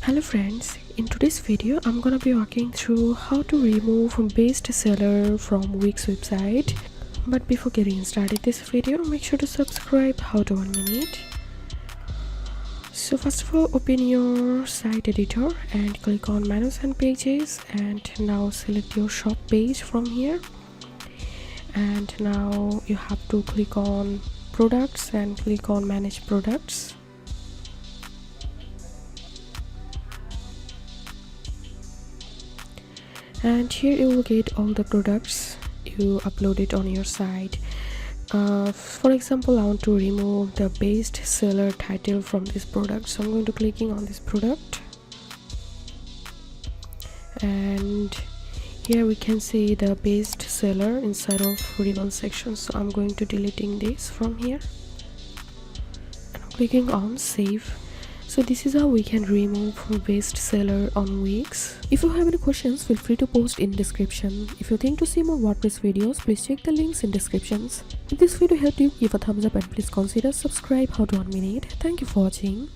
Hello friends, in today's video I'm gonna be walking through how to remove bestseller from Wix website. But before getting started this video, make sure to subscribe. How to 1 minute. So first of all, open your site editor and click on menus and pages, and now select your shop page from here, and now you have to click on products and click on manage products. And here you will get all the products you uploaded on your site. For example, I want to remove the best seller title from this product, so I'm going to clicking on this product, and here we can see the best seller inside of ribbon section, so I'm going to deleting this from here and I'm clicking on save. So this is how we can remove bestseller on Wix. If you have any questions, feel free to post in description. If you think to see more WordPress videos, please check the links in descriptions. If this video helped you, give a thumbs up and please consider subscribe. How to 1 minute. Thank you for watching.